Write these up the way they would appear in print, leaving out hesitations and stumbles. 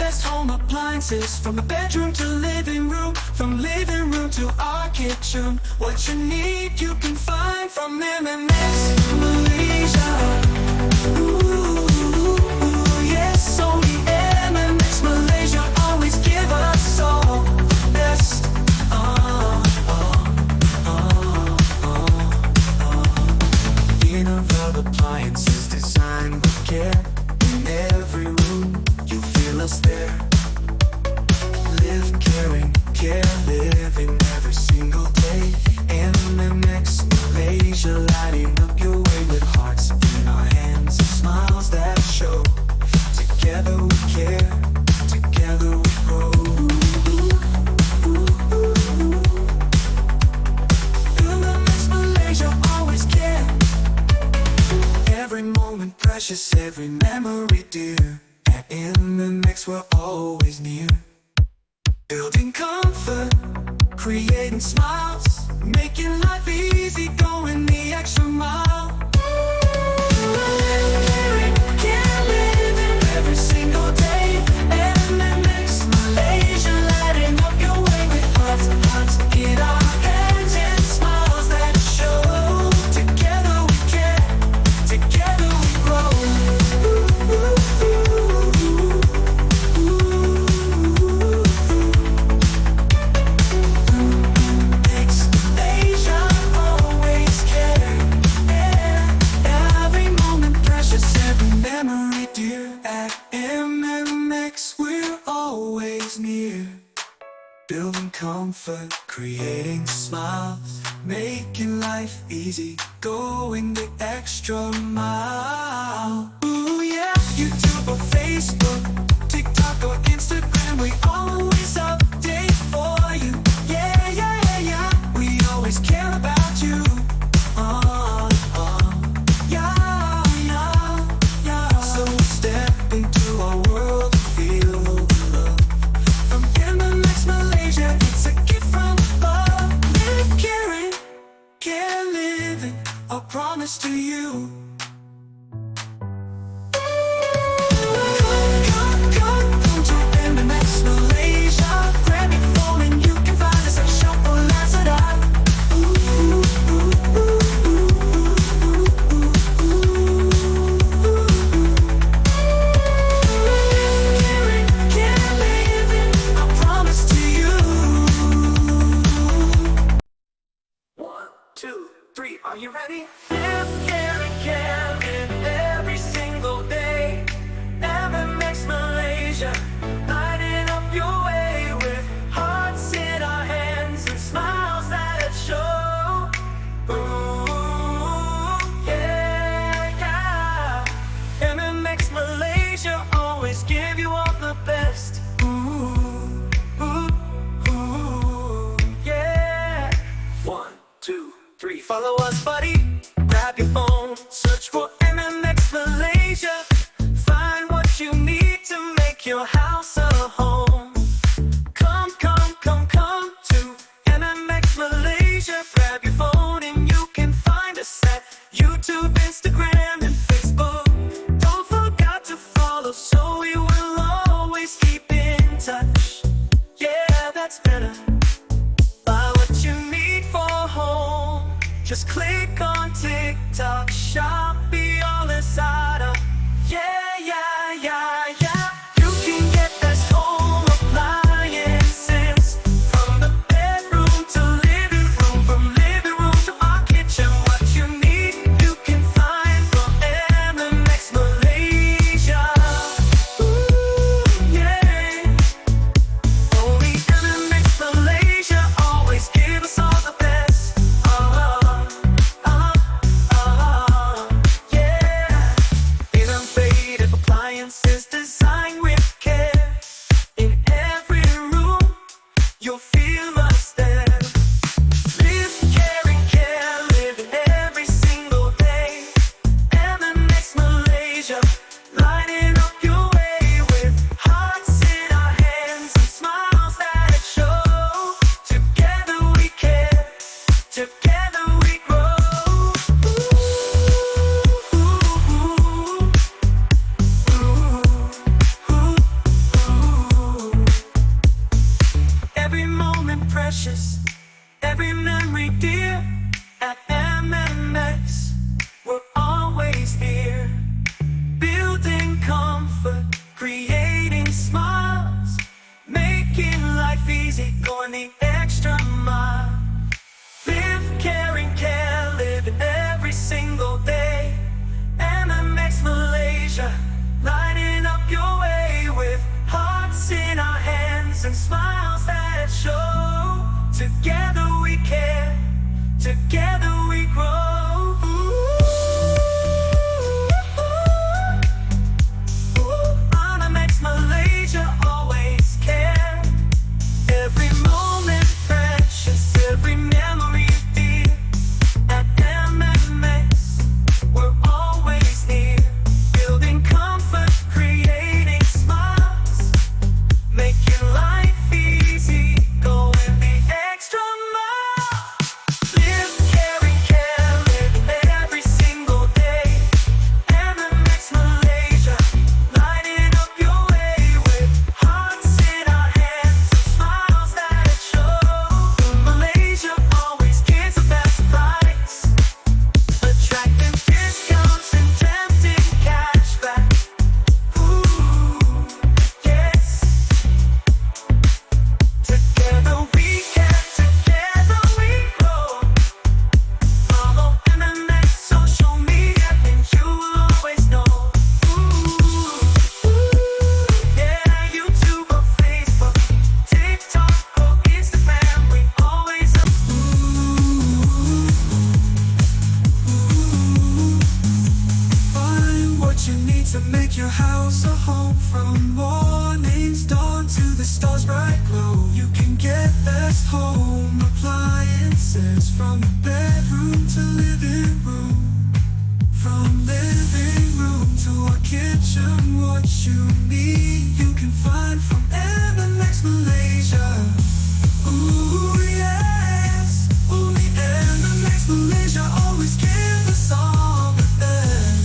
best home appliances, from the bedroom to living room, from living room to our kitchen. What you need you can find from Mmx Malaysia. Ooh, yes, only Mmx Malaysia always give us all best. Innovative appliances designed with care. In every room you feel us there. Live caring, care living every single day. Mmx Malaysia, lighting up your way with hearts in our hands and smiles that show. Together we care, together we grow. Mmx Malaysia always care. Every moment precious, every memory dear. At Mmx we're always near. Building comfort, creating smiles, making life easy, going the extra mile. Care living every single day. Mmx Malaysia, lighting up your way with hearts in our hands and smiles that show. Together we care, together we grow. Memory dear, at Mmx we're always near. Building comfort, creating smiles, making life easy, going the extra mile. Ooh yeah, YouTube or Facebook, TikTok or Instagram, we always update for you. Yeah, yeah, yeah, we always care about you. A promise to you. Come to Mmx Malaysia. Grab your phone and you can find us at shopee or lazada. Care living, I promise to you. 1, 2, 3, are you ready? Live, care, and care, live every single day. Mmx Malaysia, lighting up your way with hearts in our hands and smiles that show. Ooh, yeah, yeah. Mmx Malaysia always give you all the best. Ooh, ooh, ooh, yeah. 1, 2, 3, follow us, buddy. Grab your phone, search for Mmx Malaysia. Find what you need to make your house a home. Come to Mmx Malaysia. Grab your phone and you can find us at YouTube, Instagram, and Facebook. Don't forget to follow so we will always keep in touch. Yeah, that's better. Buy what you need for home. Just click on TikTok, Shopee, or lazada. Yeah, yeah, yeah, yeah. You can get best home appliances, from the bedroom to living room, from living room to our kitchen. What you need you can find from Mmx Malaysia. Ooh, yeah. Only Mmx Malaysia always give us all the best. Yeah. precious, every memory dear. At MMX, we're always here, building comfort, creating smiles, making life easy, going the extra mile. Live caring care, live it every single day. Mmx Malaysia, lighting up your way with hearts in our hands and smiles that show. Together we care, together we grow. Mmx Malaysia, always care. Every moment precious, every memory dear. At MMX, we're always near, building comfort, creating smiles, making life easy, going the extra mile. Live caring care, live every single day. MMX Malaysia, lighting up your way with hearts in our hands and smiles that show. Malaysia always gives the best price, attracting discounts and tempting cashback. Ooh, yes. Together we can, together we grow. Follow MMX social media and you will always know. Yeah, YouTube or Facebook, TikTok or Instagram, we always find what you need to make your house a home. From morning's dawn to the stars' bright glow, you can get best home appliances. From the bedroom to living room, from living room to our kitchen, what you need you can find from MMX Malaysia. Ooh yes, only MMX Malaysia always give us all the best.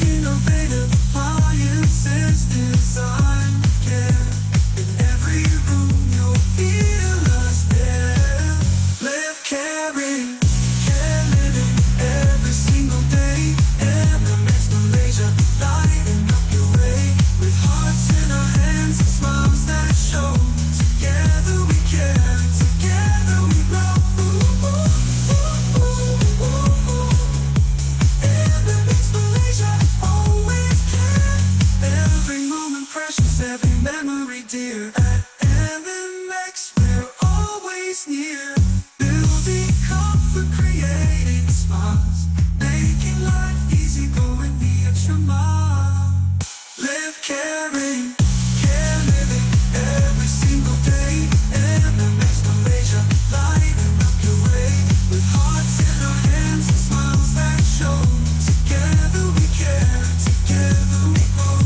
Innovative appliances, design with care. In every room you'll feel us there. Live caring, care living every single day. MMX Malaysia, lighting up your way with hearts in our hands and smiles that show. Together we care, together we grow. MMX Malaysia, always care. Every moment precious, every memory dear. At MMX, we're always near, building comfort, creating smiles, making life easy, going the extra mile. Live caring, care living every single day. MMX Malaysia, lighting up your way with hearts in our hands and smiles that show. Together we care, together we grow.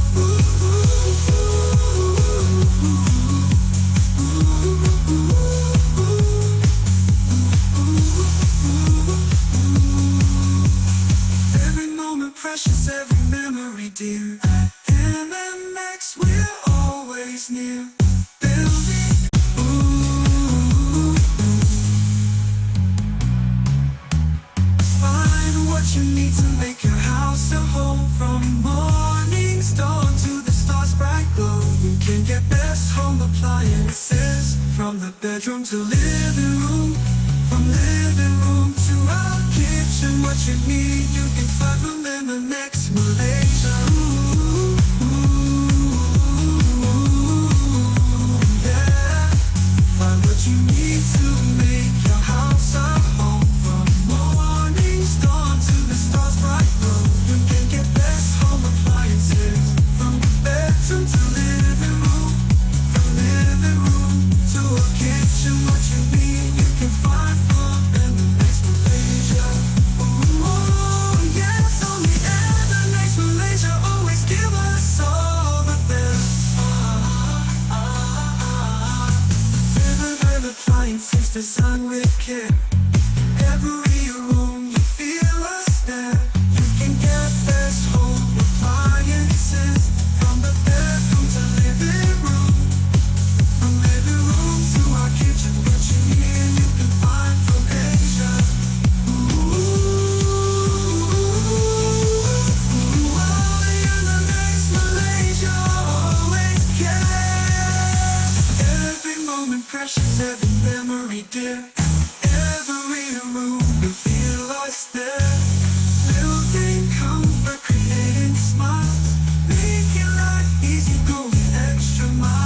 Every moment precious, every memory dear. At MMX, we're always near, building. Find what you need to make your house a home. From morning's dawn to the stars' bright glow, you can get best home appliances. From the bedroom to living room, from living room to our kitchen, what you need you can find from MMX Malaysia. Yeah. Find what you need to make your house a home. From morning's dawn to the stars' bright glow, you can get best home appliances. From the bedroom to living room, from living room to a kitchen, what you need you can find from MMX Malaysia. Oh yes, only MMX Malaysia always give us all the best. Vivid appliances, designed with care. Every room you feel us there. You can get best home appliances. From the bedroom to living room, fashion, every memory dear. Every room you feel lost there. Building comfort, creating smiles, making life easy, going extra mile.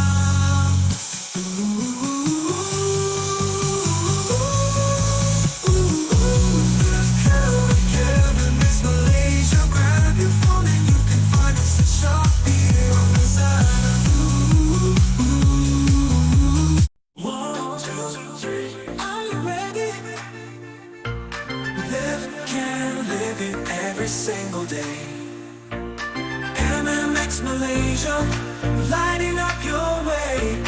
Mmx Malaysia, grab your phone and you can find us at Shopee or Lazada. One, two, three, are you ready? Can live it every single day. Mmx Malaysia, lighting up your way.